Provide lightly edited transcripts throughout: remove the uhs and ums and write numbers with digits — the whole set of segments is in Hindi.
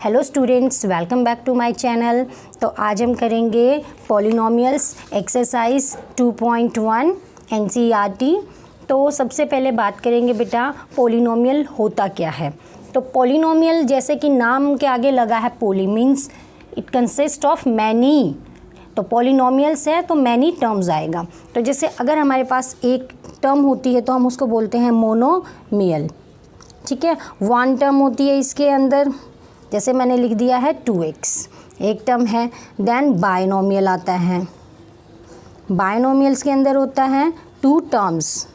Hello students, welcome back to my channel. तो आज हम करेंगे पॉलिनोमियल्स एक्सरसाइज 2.1 एनसीईआरटी। तो सबसे पहले बात करेंगे बेटा पॉलिनोमियल होता क्या है। तो पॉलिनोमियल जैसे कि नाम के आगे लगा है poly means it consist of many. तो पॉलिनोमियल्स है तो मैनी टर्म्स आएगा। तो जैसे अगर हमारे पास एक टर्म होती है तो हम उसको बोलते हैं मोनोमियल। ठीक है, वन टर्म होती है इसके अंदर, जैसे मैंने लिख दिया है 2x एक टर्म है। देन बायनोमियल आता है, बायनोमियल्स के अंदर होता है 2 टर्म्स।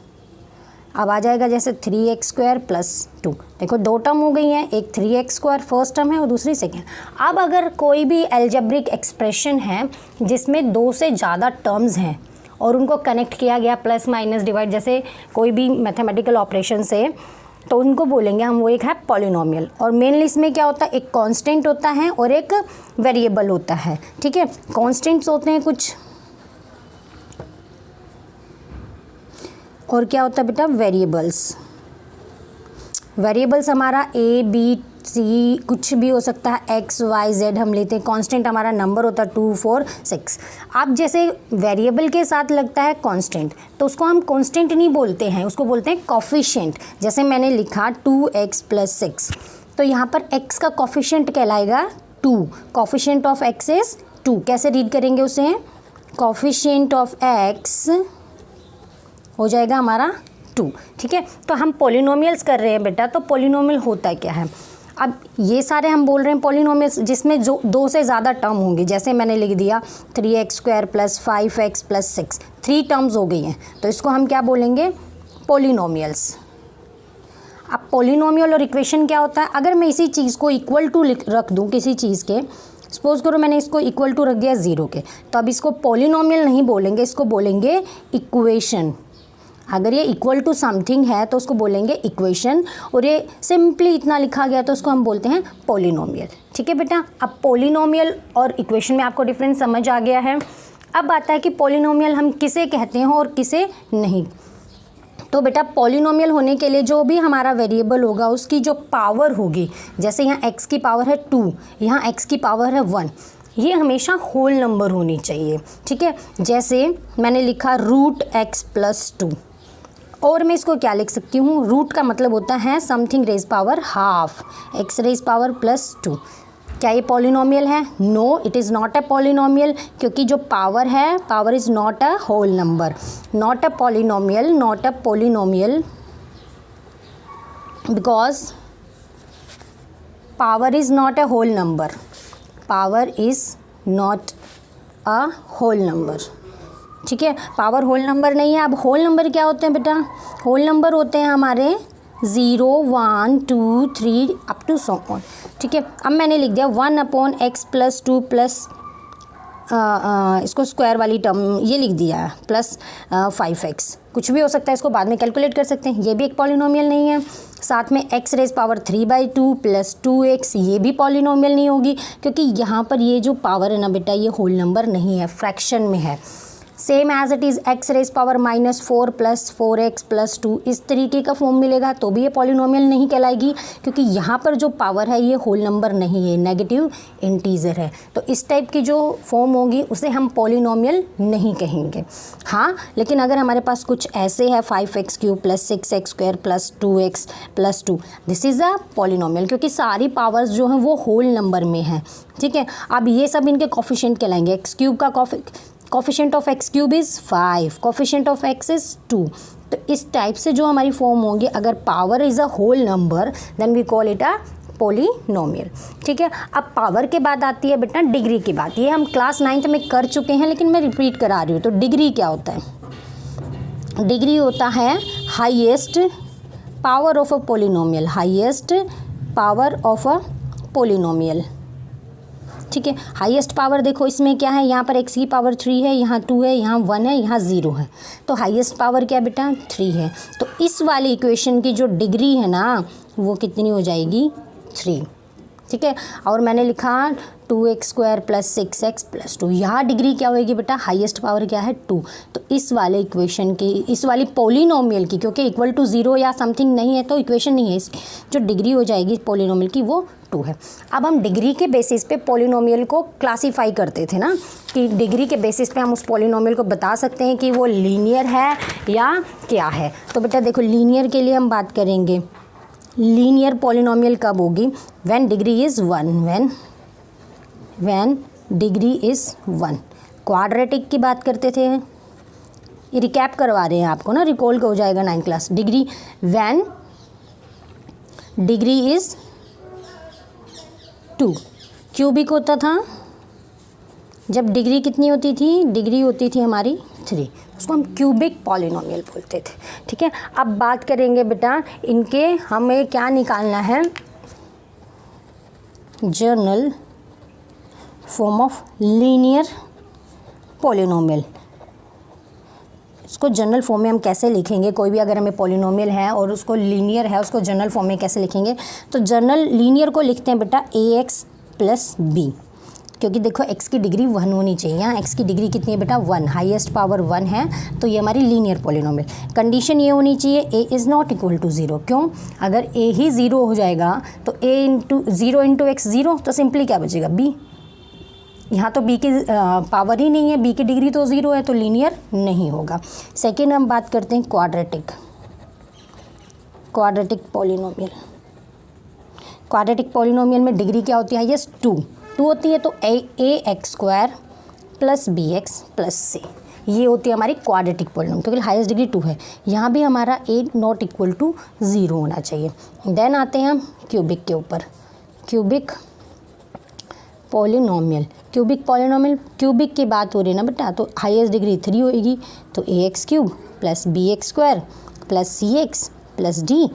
अब आ जाएगा जैसे 3x² + 2। देखो 2 टर्म हो गई हैं, एक 3x² फर्स्ट टर्म है और दूसरी सेकेंड। अब अगर कोई भी एल्जेब्रिक एक्सप्रेशन है जिसमें 2 से ज़्यादा टर्म्स हैं और उनको कनेक्ट किया गया प्लस माइनस डिवाइड जैसे कोई भी मैथमेटिकल ऑपरेशन से, तो उनको बोलेंगे हम वो एक है पॉलिनोमियल। और मेनली इसमें क्या होता है, एक कांस्टेंट होता है और एक वेरिएबल होता है। ठीक है, कांस्टेंट्स होते हैं कुछ और क्या होता है बेटा वेरिएबल्स। वेरिएबल्स हमारा a b c कुछ भी हो सकता है, x y z हम लेते हैं। कांस्टेंट हमारा नंबर होता है 2 4 6। अब जैसे वेरिएबल के साथ लगता है कांस्टेंट तो उसको हम कांस्टेंट नहीं बोलते हैं, उसको बोलते हैं कोफिशिएंट। जैसे मैंने लिखा 2x + 6, तो यहाँ पर x का कोफिशिएंट कहलाएगा 2। Coefficient of x is 2। कैसे रीड करेंगे उसे, कोफिशिएंट ऑफ x हो जाएगा हमारा 2। ठीक है, तो हम पॉलिनोमियल्स कर रहे हैं बेटा। तो पॉलिनोमियल होता क्या है, अब ये सारे हम बोल रहे हैं पॉलिनोमियल्स जिसमें जो 2 से ज़्यादा टर्म होंगे। जैसे मैंने लिख दिया 3x² + 5x + 6, 3 टर्म्स हो गई हैं, तो इसको हम क्या बोलेंगे पॉलिनोमियल्स। अब पॉलिनोमियल और इक्वेशन क्या होता है, अगर मैं इसी चीज़ को इक्वल टू रख दूँ किसी चीज़ के, सपोज करो मैंने इसको इक्वल टू रख दिया 0 के, तो अब इसको पॉलिनोमियल नहीं बोलेंगे, इसको बोलेंगे इक्वेशन। अगर ये इक्वल टू समथिंग है तो उसको बोलेंगे इक्वेशन, और ये सिंपली इतना लिखा गया तो उसको हम बोलते हैं पॉलिनोमियल। ठीक है बेटा, अब पॉलिनोमियल और इक्वेशन में आपको डिफरेंस समझ आ गया है। अब आता है कि पॉलिनोमियल हम किसे कहते हैं और किसे नहीं। तो बेटा पॉलिनोमियल होने के लिए जो भी हमारा वेरिएबल होगा उसकी जो पावर होगी, जैसे यहाँ x की पावर है 2, यहाँ x की पावर है 1, ये हमेशा होल नंबर होनी चाहिए। ठीक है, जैसे मैंने लिखा √x + 2, और मैं इसको क्या लिख सकती हूँ, रूट का मतलब होता है something raise power half, x raise power +2। क्या ये पॉलिनोमियल है? No, it is not a polynomial, क्योंकि जो पावर है, power is not a whole number. Not a polynomial, not a polynomial because power is not a whole number. Power is not a whole number. ठीक है, पावर होल नंबर नहीं है। अब होल नंबर क्या होते हैं बेटा, होल नंबर होते हैं हमारे 0 1 2 3 अप टू सो ऑन। ठीक है, अब मैंने लिख दिया 1/x + 2 प्लस इसको स्क्वायर वाली टर्म ये लिख दिया है प्लस 5x, कुछ भी हो सकता है, इसको बाद में कैलकुलेट कर सकते हैं, ये भी एक पॉलिनोमियल नहीं है। साथ में x रेज पावर 3/2 + 2x, ये भी पॉलिनोमियल नहीं होगी, क्योंकि यहाँ पर ये जो पावर है ना बेटा ये होल नंबर नहीं है, फ्रैक्शन में है। Same as it is x raise power -4 + 4x + 2, इस तरीके का फॉर्म मिलेगा तो भी ये पॉलिनोमियल नहीं कहलाएगी, क्योंकि यहाँ पर जो पावर है ये होल नंबर नहीं है, नेगेटिव इंटीजर है। तो इस टाइप की जो फॉर्म होगी उसे हम पॉलिनोमियल नहीं कहेंगे। हाँ, लेकिन अगर हमारे पास कुछ ऐसे है 5x³ + 6x² + 2x + 2, this is a polynomial, क्योंकि सारी पावर्स जो हैं वो होल नंबर में हैं। ठीक है, अब ये सब इनके कोफिशिएंट कहलाएंगे। x³ का coefficient of x³ is 5, coefficient of x is 2। तो इस टाइप से जो हमारी फॉर्म होगी, अगर power is a whole number then we call it a polynomial. ठीक है, अब पावर के बाद आती है बेटा डिग्री की बात। ये हम क्लास 9th में कर चुके हैं, लेकिन मैं रिपीट करा रही हूँ। तो डिग्री क्या होता है, डिग्री होता है highest power of a polynomial, highest power of a polynomial. ठीक है, हाईएस्ट पावर देखो इसमें क्या है, यहाँ पर x की पावर 3 है, यहाँ 2 है, यहाँ 1 है, यहाँ 0 है, तो हाईएस्ट पावर क्या बेटा 3 है। तो इस वाली इक्वेशन की जो डिग्री है ना वो कितनी हो जाएगी 3। ठीक है, और मैंने लिखा 2x² + 6x + 2, यहाँ डिग्री क्या होगी बेटा, हाईएस्ट पावर क्या है 2। तो इस वाले इक्वेशन की, इस वाली पॉलिनोमियल की, क्योंकि इक्वल टू 0 या समथिंग नहीं है तो इक्वेशन नहीं है, इसकी जो डिग्री हो जाएगी पॉलिनोमियल की वो 2 है। अब हम डिग्री के बेसिस पे पॉलिनोमियल को क्लासीफाई करते थे ना, कि डिग्री के बेसिस पे हम उस पॉलिनोमियल को बता सकते हैं कि वो लीनियर है या क्या है। तो बेटा देखो, लीनियर के लिए हम बात करेंगे, लीनियर पॉलिनोमियल कब होगी, when degree is 1, when degree is 1। Quadratic की बात करते थे, ये रिकैप करवा रहे हैं आपको ना, रिकॉल हो जाएगा 9th class. Degree, when degree is 2। Cubic होता था जब डिग्री कितनी होती थी, डिग्री होती थी हमारी 3, उसको हम क्यूबिक पॉलिनोमियल बोलते थे। ठीक है, अब बात करेंगे बेटा इनके, हमें क्या निकालना है, general form of linear polynomial. इसको जनरल फॉर्म में हम कैसे लिखेंगे, कोई भी अगर हमें पॉलिनोमियल है और उसको लीनियर है, उसको जनरल फॉर्म में कैसे लिखेंगे, तो जनरल लीनियर को लिखते हैं बेटा ax प्लस बी, क्योंकि देखो x की डिग्री 1 होनी चाहिए। यहाँ x की डिग्री कितनी है बेटा 1, हाईएस्ट पावर 1 है, तो ये हमारी लीनियर पॉलिनोमियल। कंडीशन ये होनी चाहिए a is not equal to 0। क्यों, अगर a ही 0 हो जाएगा तो a इंटू 0 इंटू एक्स 0, तो सिंपली क्या बचेगा b। यहाँ तो b की पावर ही नहीं है, b की डिग्री तो 0 है, तो लीनियर नहीं होगा। सेकेंड हम बात करते हैं क्वाड्रेटिक पॉलिनोमियल। क्वाड्रेटिक पॉलिनोमियल में डिग्री क्या होती है, यस 2 होती है, तो ax square plus bx plus c, ये होती है हमारी क्वाड्रेटिक पॉलिनोमियल, क्योंकि हाईएस्ट डिग्री 2 है। यहाँ भी हमारा a नॉट इक्वल टू 0 होना चाहिए। देन आते हैं हम क्यूबिक के ऊपर, क्यूबिक पॉलिनोमियल। क्यूबिक की बात हो रही है ना बेटा, तो हाईएस्ट डिग्री 3 होएगी, तो ax cube plus bx square plus cx plus d,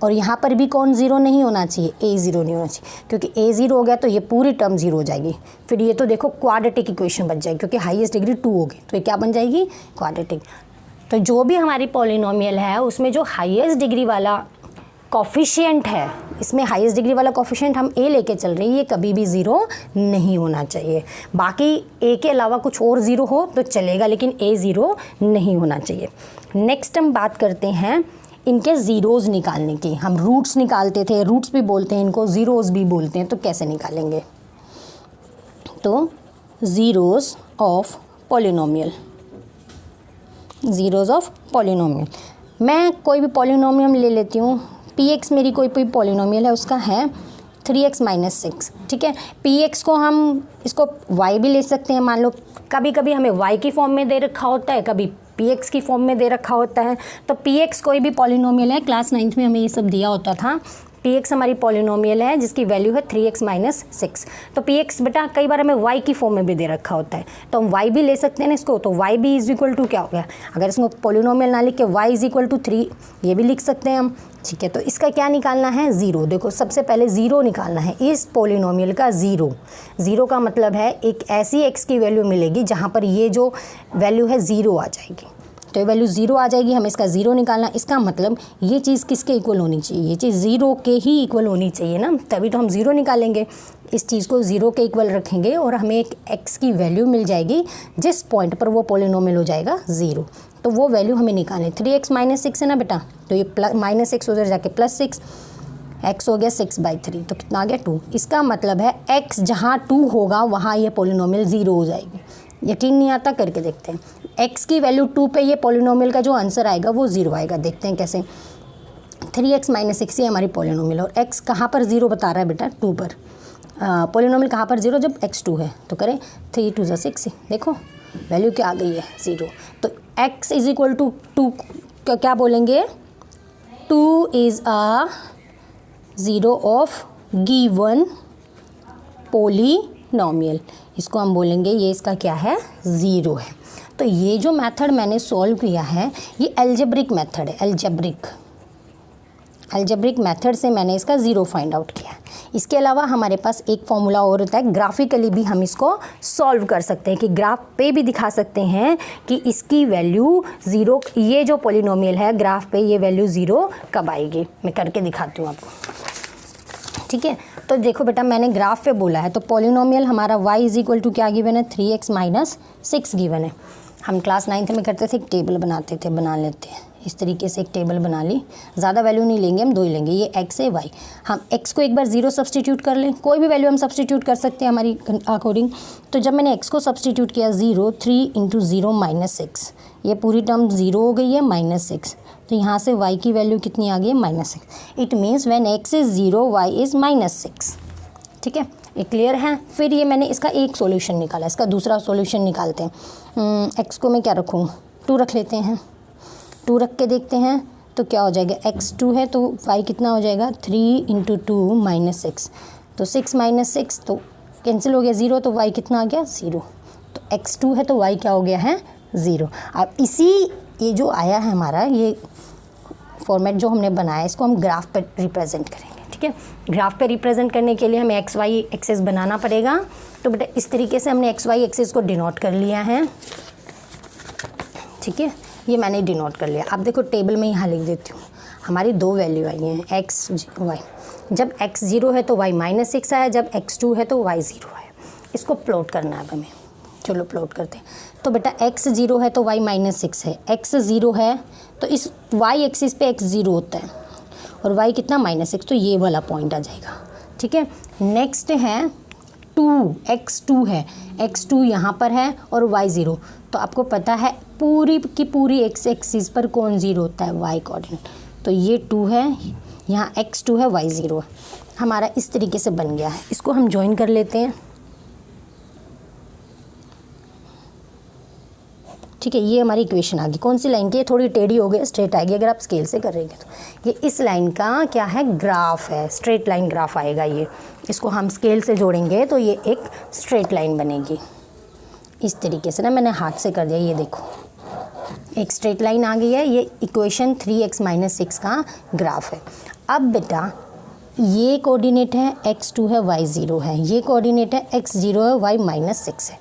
और यहाँ पर भी कौन 0 नहीं होना चाहिए, a 0 नहीं होना चाहिए, क्योंकि a 0 हो गया तो ये पूरी टर्म 0 हो जाएगी। फिर ये तो देखो क्वाड्रेटिक इक्वेशन बन जाएगी, क्योंकि हाईएस्ट डिग्री 2 होगी, तो ये क्या बन जाएगी, क्वाड्रेटिक। तो जो भी हमारी पॉलिनोमियल है उसमें जो हाईएस्ट डिग्री वाला कॉफिशिएंट है, इसमें हाईएस्ट डिग्री वाला कॉफिशिएंट हम a लेके चल रहे हैं, ये कभी भी 0 नहीं होना चाहिए। बाकी a के अलावा कुछ और 0 हो तो चलेगा, लेकिन a 0 नहीं होना चाहिए। नेक्स्ट हम बात करते हैं इनके ज़ीरोज़ निकालने की। हम रूट्स निकालते थे, रूट्स भी बोलते हैं इनको, ज़ीरोज़ भी बोलते हैं, तो कैसे निकालेंगे, तो zeros of polynomial, zeros of polynomial. मैं कोई भी पॉलिनोमियल ले लेती हूँ, px मेरी कोई पॉलिनोमियल है, उसका है 3x माइनस 6। ठीक है, px को हम इसको y भी ले सकते हैं, मान लो कभी कभी हमें y की फॉर्म में दे रखा होता है, कभी px की फॉर्म में दे रखा होता है। तो px कोई भी पॉलिनोमियल है, क्लास 9th में हमें ये सब दिया होता था। px हमारी पॉलिनोमियल है जिसकी वैल्यू है 3x माइनस 6। तो px बेटा कई बार हमें y की फॉर्म में भी दे रखा होता है, तो हम y भी ले सकते हैं ना इसको। तो y भी इज इक्वल टू क्या हो गया, अगर इसको पॉलिनोमियल ना लिख के y इज इक्वल टू 3 ये भी लिख सकते हैं हम। ठीक है, तो इसका क्या निकालना है, 0। देखो सबसे पहले 0 निकालना है इस पॉलिनोमियल का। 0 का मतलब है एक ऐसी x की वैल्यू मिलेगी जहाँ पर ये जो वैल्यू है 0 आ जाएगी, तो ये वैल्यू 0 आ जाएगी, हमें इसका 0 निकालना। इसका मतलब ये चीज़ किसके इक्वल होनी चाहिए, ये चीज़ 0 के ही इक्वल होनी चाहिए ना, तभी तो हम 0 निकालेंगे। इस चीज़ को 0 के इक्वल रखेंगे और हमें एक x की वैल्यू मिल जाएगी जिस पॉइंट पर वो पॉलिनोमियल हो जाएगा 0। तो वो वैल्यू हमें निकालनी, 3x माइनस 6 है ना बेटा, तो ये माइनस 6 उधर जाके प्लस 6, x हो गया 6/3, तो कितना आ गया 2। इसका मतलब है x जहाँ 2 होगा वहाँ ये पॉलिनोमियल 0 हो जाएगी। यकीन नहीं आता, करके देखते हैं। x की वैल्यू 2 पे ये पॉलिनोमियल का जो आंसर आएगा वो 0 आएगा। देखते हैं कैसे। 3x माइनस 6 ये हमारी पॉलिनोमियल, और x कहाँ पर 0 बता रहा है बेटा, 2 पर। पॉलिनोमियल कहाँ पर 0, जब x 2 है, तो करें 3 2 6, देखो वैल्यू क्या आ गई है 0। तो x इज इक्वल टू 2 क्या बोलेंगे, 2 is a 0 of given polynomial, इसको हम बोलेंगे ये इसका क्या है, 0 है। तो ये जो मेथड मैंने सॉल्व किया है ये एल्जेब्रिक मेथड है, एल्जेब्रिक मेथड से मैंने इसका 0 फाइंड आउट किया है। इसके अलावा हमारे पास एक फॉर्मूला और होता है, ग्राफिकली भी हम इसको सॉल्व कर सकते हैं, कि ग्राफ पे भी दिखा सकते हैं कि इसकी वैल्यू 0, ये जो पॉलिनोमियल है ग्राफ पे ये वैल्यू 0 कब आएगी। मैं करके दिखाती हूँ आपको। ठीक है, तो देखो बेटा मैंने ग्राफ पे बोला है, तो पॉलिनोमियल हमारा y इज इक्वल टू क्या गिवन है, 3x माइनस 6 गिवन है। हम क्लास 9th में करते थे, एक टेबल बनाते थे, बना लेते हैं, इस तरीके से एक टेबल बना ली, ज़्यादा वैल्यू नहीं लेंगे हम, 2 ही लेंगे, ये x है y। हम x को एक बार 0 सब्सटीट्यूट कर लें, कोई भी वैल्यू हम सब्सटीट्यूट कर सकते हैं हमारी अकॉर्डिंग। तो जब मैंने x को सब्सटीट्यूट किया 0, 3 × 0 -6, ये पूरी टर्म 0 हो गई है, -6। तो यहाँ से y की वैल्यू कितनी आ गई है, -6। It means when x is 0 y is -6। ठीक है, ये क्लियर है। फिर ये मैंने इसका एक सॉल्यूशन निकाला, इसका दूसरा सॉल्यूशन निकालते हैं। x को मैं क्या रखूँ, 2 रख लेते हैं। 2 रख के देखते हैं तो क्या हो जाएगा, x 2 है तो y कितना हो जाएगा, 3 × 2 -6। तो 6 - 6 तो कैंसिल हो गया, 0, तो y कितना आ गया, 0। तो x 2 है तो y क्या हो गया है, 0। अब इसी ये जो आया है हमारा ये फॉर्मेट जो हमने बनाया, इसको हम ग्राफ पर रिप्रेजेंट करेंगे। ठीक है, ग्राफ पे रिप्रेजेंट करने के लिए हमें एक्स वाई एक्सेस बनाना पड़ेगा। तो बेटा इस तरीके से हमने एक्स वाई एक्सेस को डिनोट कर लिया है। ठीक है, ये मैंने डिनोट कर लिया। अब देखो टेबल में यहाँ लिख देती हूँ, हमारी 2 वैल्यू आई हैं एक्स वाई। जब x 0 है तो y -6 आया, जब x 2 है तो y 0 है। इसको प्लॉट करना है हमें, चलो प्लॉट करते हैं। तो बेटा x 0 है तो y -6 है, x 0 है तो इस y एक्सिस पे x 0 होता है और y कितना -6, तो ये वाला पॉइंट आ जाएगा। ठीक है, नेक्स्ट है 2, x 2 है, x 2 यहाँ पर है और y 0। तो आपको पता है पूरी की पूरी x एक्सिस पर कौन 0 होता है, y कोऑर्डिनेट। तो ये 2 है, यहाँ x 2 है, y 0 है। हमारा इस तरीके से बन गया है। इसको हम ज्वाइन कर लेते हैं। ठीक है, ये हमारी इक्वेशन आ गई। कौन सी लाइन की, थोड़ी टेढ़ी हो गई, स्ट्रेट आएगी अगर आप स्केल से करेंगे तो। ये इस लाइन का क्या है, ग्राफ है, स्ट्रेट लाइन ग्राफ आएगा ये। इसको हम स्केल से जोड़ेंगे तो ये एक स्ट्रेट लाइन बनेगी। इस तरीके से ना मैंने हाथ से कर दिया, ये देखो एक स्ट्रेट लाइन आ गई है। ये इक्वेशन 3x - 6 का ग्राफ है। अब बेटा ये कोऑर्डिनेट है x 2 है, y 0 है, ये कोऑर्डिनेट है x 0 है, y -6 है।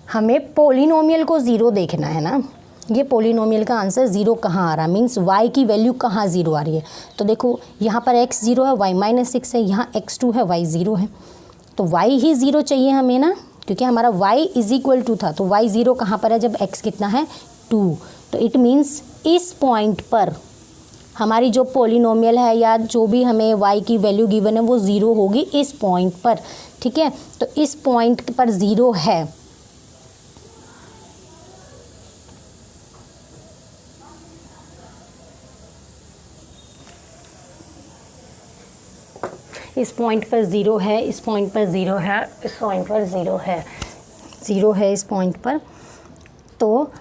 हमें पोलिनोमियल को 0 देखना है ना, ये पोलिनोमियल का आंसर 0 कहाँ आ रहा है, मीन्स y की वैल्यू कहाँ 0 आ रही है। तो देखो यहाँ पर x 0 है, y -6 है, यहाँ x 2 है, y 0 है। तो y ही 0 चाहिए हमें ना, क्योंकि हमारा y = 2 था। तो y 0 कहाँ पर है, जब x कितना है, 2। तो इट मीन्स इस पॉइंट पर हमारी जो पोलिनोमियल है या जो भी हमें y की वैल्यू गिवन है वो 0 होगी इस पॉइंट पर। ठीक है, तो इस पॉइंट पर 0 है। इस पॉइंट पर 0 है, इस पॉइंट पर 0 है, इस पॉइंट पर 0 है, 0 है इस पॉइंट पर। तो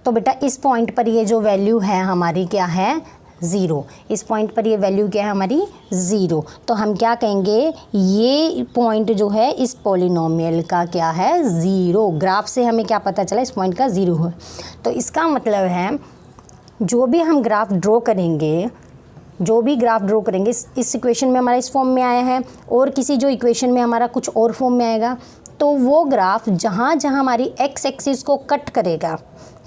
बेटा इस पॉइंट पर ये जो वैल्यू है हमारी क्या है, 0। इस पॉइंट पर ये वैल्यू क्या है हमारी, 0। तो हम क्या कहेंगे, ये पॉइंट जो है इस पॉलिनोमियल का क्या है, 0। ग्राफ से हमें क्या पता चला, इस पॉइंट का 0 है। तो इसका मतलब है जो भी हम ग्राफ ड्रॉ करेंगे, इस इक्वेशन में हमारा इस फॉर्म में आया है और किसी जो इक्वेशन में हमारा कुछ और फॉर्म में आएगा, तो वो ग्राफ जहाँ जहाँ हमारी x एक्सिस को कट करेगा,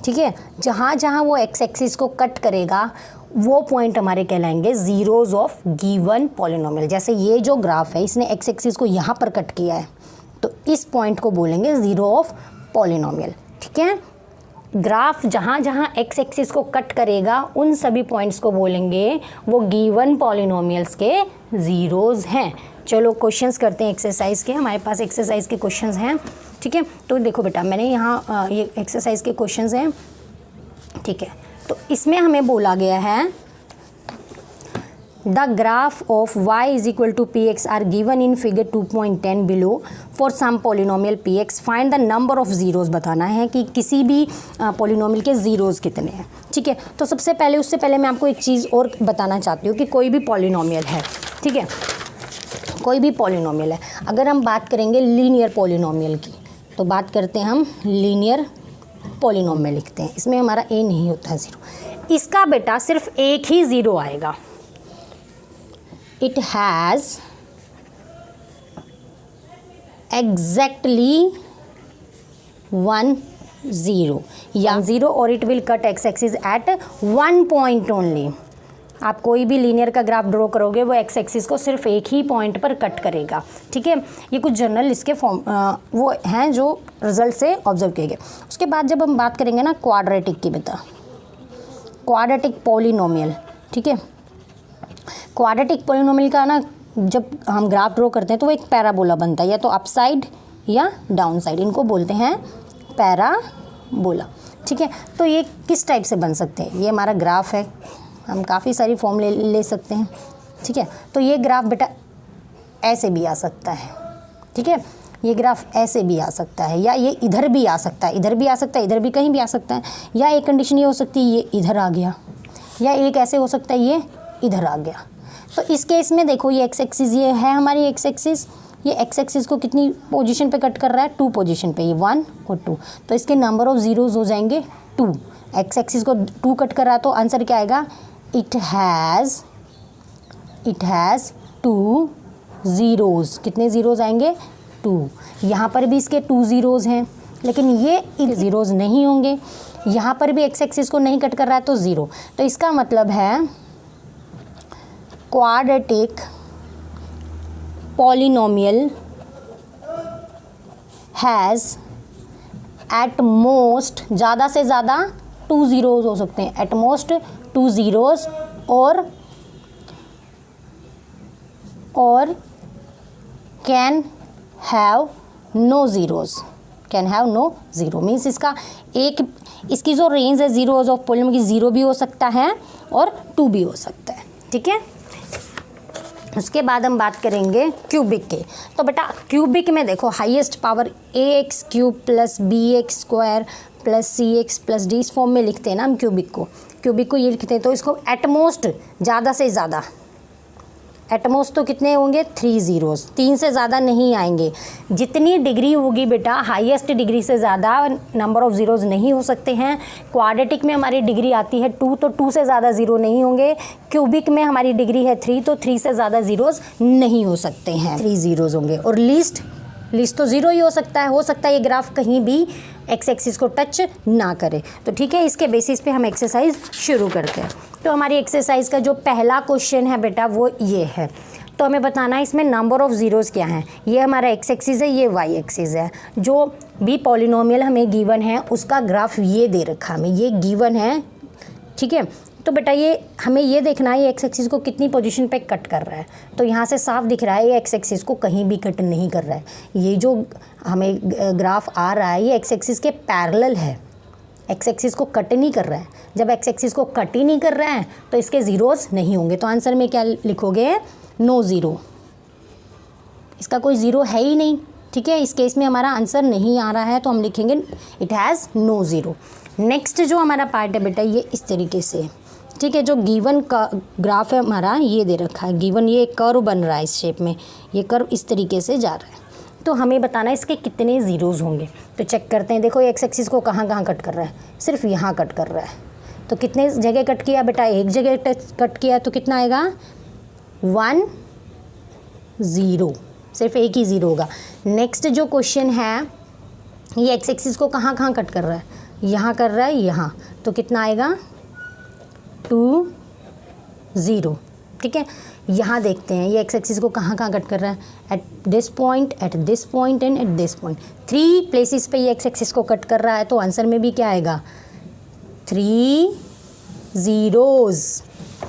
ठीक है, जहाँ जहाँ वो x एक्सिस को कट करेगा वो पॉइंट हमारे कहलाएंगे ज़ीरोज़ ऑफ गिवन पॉलिनोमियल। जैसे ये जो ग्राफ है इसने x एक्सिस को यहाँ पर कट किया है, तो इस पॉइंट को बोलेंगे ज़ीरो ऑफ पॉलिनोमियल। ठीक है, ग्राफ जहाँ जहाँ x एक्सिस को कट करेगा उन सभी पॉइंट्स को बोलेंगे वो गिवन पॉलिनोमियल्स के ज़ीरोज़ हैं। चलो क्वेश्चंस करते हैं एक्सरसाइज के। हमारे पास एक्सरसाइज के क्वेश्चंस हैं। ठीक है, तो देखो बेटा मैंने यहाँ ये एक्सरसाइज के क्वेश्चंस हैं। ठीक है, तो इसमें हमें बोला गया है the graph of y = px are given in figure 2.10 below for some polynomial px। Find the number of zeros, बताना है कि किसी भी पोलिनोमियल के ज़ीरोज़ कितने हैं। ठीक है, तो उससे पहले मैं आपको एक चीज़ और बताना चाहती हूँ कि कोई भी पोलिनोमियल है, ठीक है, कोई भी पोलिनोमियल है, अगर हम बात करेंगे लीनियर पोलिनोमियल की, तो बात करते हैं हम लीनियर पोलिनोमियल लिखते हैं। इसमें हमारा a नहीं होता है 0। इसका बेटा सिर्फ एक ही 0 आएगा। It has exactly 1 0 या 0 और it will cut x axis at 1 point only। आप कोई भी लीनियर का ग्राफ ड्रॉ करोगे वो x एक्सिस को सिर्फ एक ही पॉइंट पर कट करेगा। ठीक है, ये कुछ जनरल इसके फॉर्म वो हैं जो रिजल्ट से ऑब्जर्व किए गए। उसके बाद जब हम बात करेंगे ना क्वाड्रेटिक की, बेटा क्वाड्रेटिक पॉलिनोमियल, ठीक है। क्वाड्रेटिक पॉलिनोमियल का ना जब हम ग्राफ ड्रॉ करते हैं तो वो एक पैराबोला बनता है, या तो अपसाइड या डाउन साइड, इनको बोलते हैं पैराबोला, ठीक है। तो ये किस टाइप से बन सकते हैं, ये हमारा ग्राफ है, हम काफ़ी सारी फॉर्म ले सकते हैं, ठीक है। तो ये ग्राफ बेटा ऐसे भी आ सकता है, ठीक है, ये ग्राफ ऐसे भी आ सकता है, या ये इधर भी आ सकता है, इधर भी आ सकता है, इधर भी कहीं भी आ सकता है, या एक कंडीशन ये हो सकती है ये इधर आ गया, या एक ऐसे हो सकता है ये इधर आ गया। तो इस केस में देखो ये एक्स एक्सिस ये है हमारी एक्स एक्सिस, ये एक्स एक्सिस को कितनी पोजीशन पे कट कर रहा है, 2 पोजीशन पे, ये 1 और 2, तो इसके नंबर ऑफ ज़ीरोज़ हो जाएंगे 2। एक्स एक्सिस को 2 कट कर रहा है तो आंसर क्या आएगा, इट हैज़ 2 ज़ीरोज़। कितने ज़ीरोज़ आएंगे, 2। यहाँ पर भी इसके 2 ज़ीरोज़ हैं, लेकिन ये ज़ीरोज़ नहीं होंगे। यहाँ पर भी एक्स एक्सिस को नहीं कट कर रहा है तो 0। तो इसका मतलब है quadratic polynomial has at most, ज़्यादा से ज़्यादा 2 ज़ीरोज़ हो सकते हैं, एट मोस्ट 2 ज़ीरोज़, और can have no zeros, can have no zero means इसकी जो रेंज है ज़ीरोज़ ऑफ पॉलिनोमियल की 0 भी हो सकता है और 2 भी हो सकता है, ठीक है। उसके बाद हम बात करेंगे क्यूबिक के। तो बेटा क्यूबिक में देखो highest power ax cube plus bx square plus cx plus D, इस फॉर्म में लिखते हैं ना हम क्यूबिक को ये लिखते हैं। तो इसको एटमोस्ट, ज़्यादा से ज़्यादा, एटमोस्ट तो कितने होंगे, 3 ज़ीरोज़, 3 से ज़्यादा नहीं आएंगे। जितनी डिग्री होगी बेटा हाईएस्ट डिग्री से ज़्यादा नंबर ऑफ़ ज़ीरोज़ नहीं हो सकते हैं। क्वाड्रेटिक में हमारी डिग्री आती है 2, तो 2 से ज़्यादा ज़ीरो नहीं होंगे। क्यूबिक में हमारी डिग्री है 3, तो 3 से ज़्यादा ज़ीरोज़ नहीं हो सकते हैं, 3 ज़ीरोज़ होंगे। और लीस्ट तो 0 ही हो सकता है ये ग्राफ कहीं भी एक्स एक्सिस को टच ना करे। तो ठीक है, इसके बेसिस पे हम एक्सरसाइज शुरू करते हैं। तो हमारी एक्सरसाइज का जो पहला क्वेश्चन है बेटा वो ये है। तो हमें बताना है इसमें नंबर ऑफ़ ज़ीरोज़ क्या हैं। ये हमारा एक्स एक्सिस है, ये वाई एक्सिस है। जो भी पॉलिनोमियल हमें गिवन है उसका ग्राफ ये दे रखा हमें, ये गिवन है, ठीक है। तो बेटा ये हमें ये देखना है ये एक्स एक्सिस को कितनी पोजीशन पे कट कर रहा है। तो यहाँ से साफ दिख रहा है ये एक्स एक्सिस को कहीं भी कट नहीं कर रहा है। ये जो हमें ग्राफ आ रहा है ये एक्स एक्सिस के पैरेलल है, एक्स एक्सिस को कट नहीं कर रहा है। जब एक्स एक्सिस को कट ही नहीं कर रहा है तो इसके ज़ीरोज़ नहीं होंगे। तो आंसर में क्या लिखोगे, नो ज़ीरो, इसका कोई ज़ीरो है ही नहीं, ठीक है। इस केस में हमारा आंसर नहीं आ रहा है तो हम लिखेंगे it has no zero. Next जो हमारा पार्ट है बेटा ये इस तरीके से, ठीक है। जो गिवन का ग्राफ है हमारा ये दे रखा है, गिवन ये कर्व बन रहा है इस शेप में, ये कर्व इस तरीके से जा रहा है। तो हमें बताना है इसके कितने ज़ीरोज़ होंगे। तो चेक करते हैं, देखो एक्स एक्सिस को कहाँ कहाँ कट कर रहा है, सिर्फ यहाँ कट कर रहा है। तो कितने जगह कट किया बेटा, एक जगह कट किया तो कितना आएगा, 1 0, सिर्फ एक ही ज़ीरो होगा। नेक्स्ट जो क्वेश्चन है ये एक्स एक्सिस को कहाँ कहाँ कट कर रहा है, यहाँ कर रहा है, यहाँ, तो कितना आएगा 2 0, ठीक है। यहाँ देखते हैं ये एक्स एक्सिस को कहाँ कहाँ कट कर रहा है, at this point, at this point and at this point, 3 places पे ये एक्स एक्सिस को कट कर रहा है। तो आंसर में भी क्या आएगा, 3 ज़ीरोज़।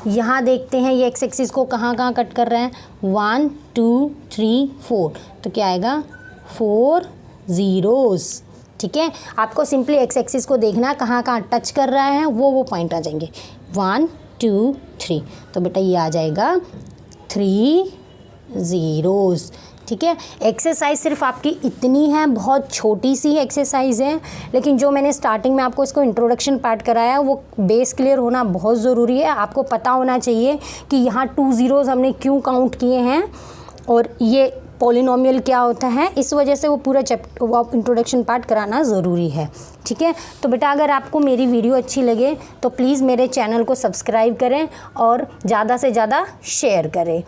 यहाँ देखते हैं ये एक्स एक्सिस को कहाँ कहाँ कट कर रहा है, 1 2 3 4, तो क्या आएगा 4 ज़ीरोज़, ठीक है। आपको सिंपली एक्स एक्सिस को देखना कहाँ कहाँ टच कर रहा है, वो पॉइंट आ जाएंगे, 1 2 3, तो बेटा ये आ जाएगा 3 ज़ीरोज़, ठीक है। एक्सरसाइज सिर्फ आपकी इतनी है, बहुत छोटी सी एक्सरसाइज है, लेकिन जो मैंने स्टार्टिंग में आपको इसको इंट्रोडक्शन पार्ट कराया वो बेस क्लियर होना बहुत ज़रूरी है। आपको पता होना चाहिए कि यहाँ 2 ज़ीरोज़ हमने क्यों काउंट किए हैं और ये पॉलिनोमियल क्या होता है, इस वजह से वो पूरा इंट्रोडक्शन पार्ट कराना ज़रूरी है, ठीक है। तो बेटा अगर आपको मेरी वीडियो अच्छी लगे तो प्लीज़ मेरे चैनल को सब्सक्राइब करें और ज़्यादा से ज़्यादा शेयर करें।